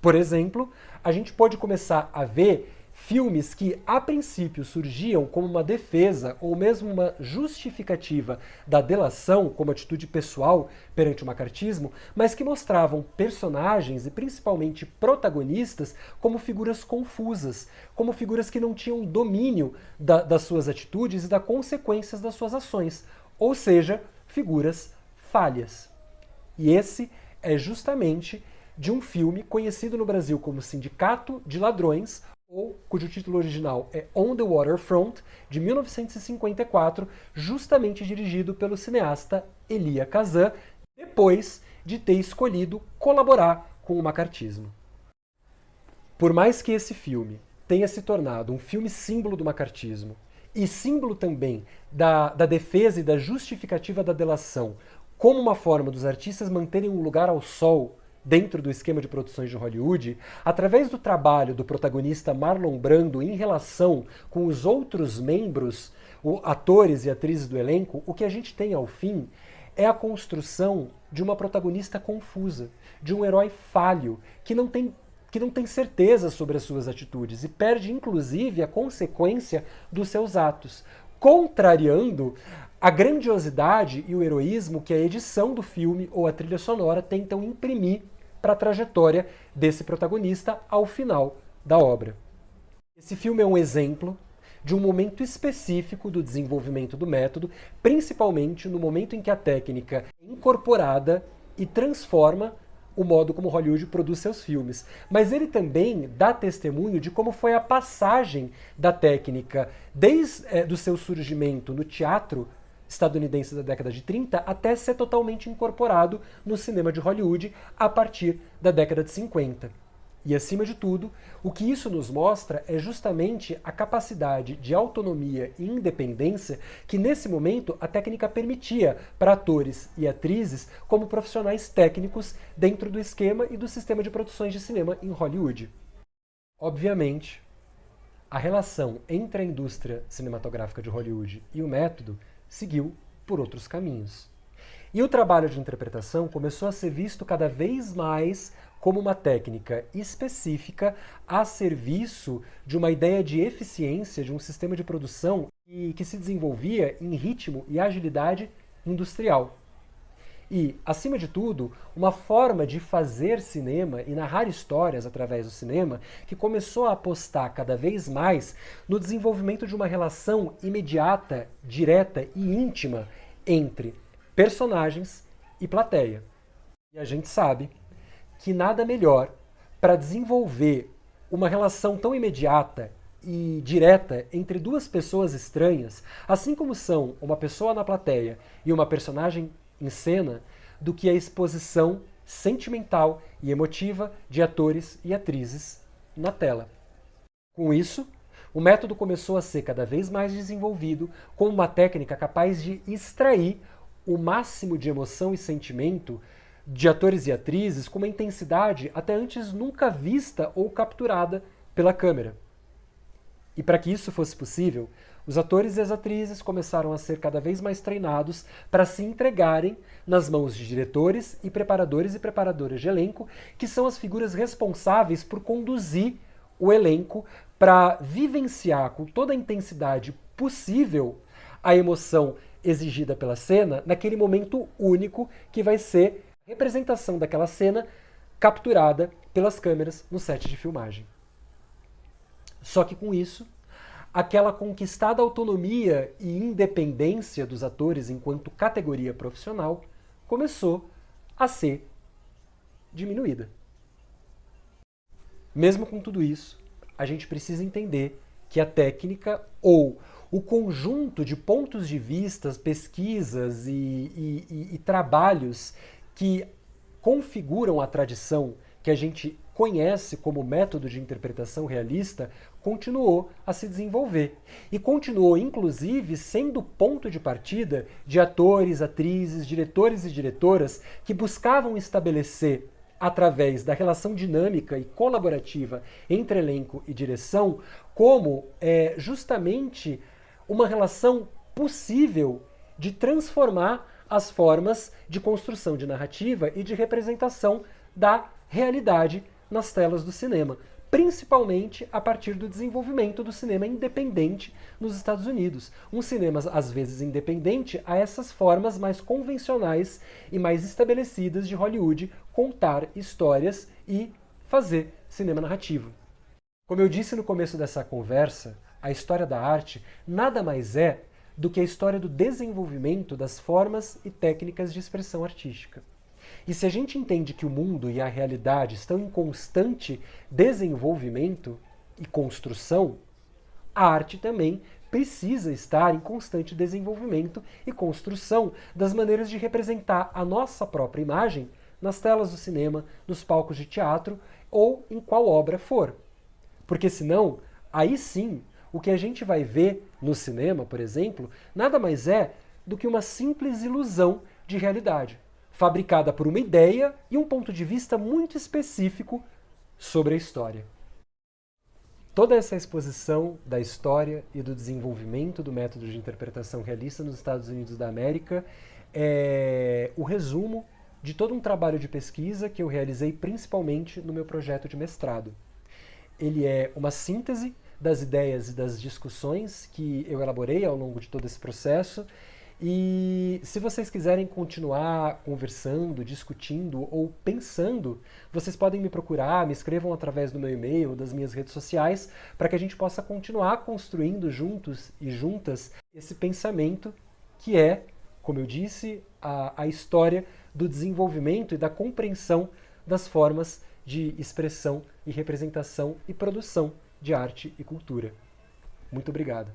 Por exemplo, a gente pode começar a ver filmes que, a princípio, surgiam como uma defesa ou mesmo uma justificativa da delação como atitude pessoal perante o macartismo, mas que mostravam personagens e principalmente protagonistas como figuras confusas, como figuras que não tinham domínio das suas atitudes e das consequências das suas ações, ou seja, figuras falhas. E esse é justamente de um filme conhecido no Brasil como Sindicato de Ladrões, ou cujo título original é On the Waterfront, de 1954, justamente dirigido pelo cineasta Elia Kazan, depois de ter escolhido colaborar com o macartismo. Por mais que esse filme tenha se tornado um filme símbolo do macartismo, e símbolo também da defesa e da justificativa da delação, como uma forma dos artistas manterem um lugar ao sol dentro do esquema de produções de Hollywood, através do trabalho do protagonista Marlon Brando em relação com os outros membros, atores e atrizes do elenco, o que a gente tem ao fim é a construção de uma protagonista confusa, de um herói falho, que não tem certeza sobre as suas atitudes e perde inclusive a consequência dos seus atos, contrariando a grandiosidade e o heroísmo que a edição do filme ou a trilha sonora tentam imprimir para a trajetória desse protagonista ao final da obra. Esse filme é um exemplo de um momento específico do desenvolvimento do método, principalmente no momento em que a técnica é incorporada e transforma o modo como Hollywood produz seus filmes. Mas ele também dá testemunho de como foi a passagem da técnica desde do seu surgimento no teatro estadunidense da década de 30 até ser totalmente incorporado no cinema de Hollywood a partir da década de 50. E, acima de tudo, o que isso nos mostra é justamente a capacidade de autonomia e independência que, nesse momento, a técnica permitia para atores e atrizes como profissionais técnicos dentro do esquema e do sistema de produções de cinema em Hollywood. Obviamente, a relação entre a indústria cinematográfica de Hollywood e o método seguiu por outros caminhos. E o trabalho de interpretação começou a ser visto cada vez mais como uma técnica específica a serviço de uma ideia de eficiência de um sistema de produção que se desenvolvia em ritmo e agilidade industrial. E, acima de tudo, uma forma de fazer cinema e narrar histórias através do cinema que começou a apostar cada vez mais no desenvolvimento de uma relação imediata, direta e íntima entre personagens e plateia. E a gente sabe que nada melhor para desenvolver uma relação tão imediata e direta entre duas pessoas estranhas, assim como são uma pessoa na plateia e uma personagem em cena, do que a exposição sentimental e emotiva de atores e atrizes na tela. Com isso, o método começou a ser cada vez mais desenvolvido como uma técnica capaz de extrair o máximo de emoção e sentimento de atores e atrizes com uma intensidade até antes nunca vista ou capturada pela câmera. E para que isso fosse possível, os atores e as atrizes começaram a ser cada vez mais treinados para se entregarem nas mãos de diretores e preparadoras de elenco, que são as figuras responsáveis por conduzir o elenco para vivenciar com toda a intensidade possível a emoção exigida pela cena naquele momento único que vai ser a representação daquela cena capturada pelas câmeras no set de filmagem. Só que com isso, aquela conquistada autonomia e independência dos atores enquanto categoria profissional começou a ser diminuída. Mesmo com tudo isso, a gente precisa entender que a técnica ou o conjunto de pontos de vista, pesquisas e trabalhos que configuram a tradição que a gente conhece como método de interpretação realista continuou a se desenvolver. E continuou, inclusive, sendo ponto de partida de atores, atrizes, diretores e diretoras que buscavam estabelecer, através da relação dinâmica e colaborativa entre elenco e direção, como justamente uma relação possível de transformar as formas de construção de narrativa e de representação da realidade nas telas do cinema, principalmente a partir do desenvolvimento do cinema independente nos Estados Unidos. Um cinema, às vezes, independente a essas formas mais convencionais e mais estabelecidas de Hollywood contar histórias e fazer cinema narrativo. Como eu disse no começo dessa conversa, a história da arte nada mais é do que a história do desenvolvimento das formas e técnicas de expressão artística. E se a gente entende que o mundo e a realidade estão em constante desenvolvimento e construção, a arte também precisa estar em constante desenvolvimento e construção das maneiras de representar a nossa própria imagem nas telas do cinema, nos palcos de teatro ou em qual obra for. Porque senão, aí sim, o que a gente vai ver no cinema, por exemplo, nada mais é do que uma simples ilusão de realidade, fabricada por uma ideia e um ponto de vista muito específico sobre a história. Toda essa exposição da história e do desenvolvimento do método de interpretação realista nos Estados Unidos da América é o resumo de todo um trabalho de pesquisa que eu realizei principalmente no meu projeto de mestrado. Ele é uma síntese das ideias e das discussões que eu elaborei ao longo de todo esse processo. E se vocês quiserem continuar conversando, discutindo ou pensando, vocês podem me procurar, me escrevam através do meu e-mail, das minhas redes sociais, para que a gente possa continuar construindo juntos e juntas esse pensamento que é, como eu disse, a história do desenvolvimento e da compreensão das formas de expressão e representação e produção de arte e cultura. Muito obrigado.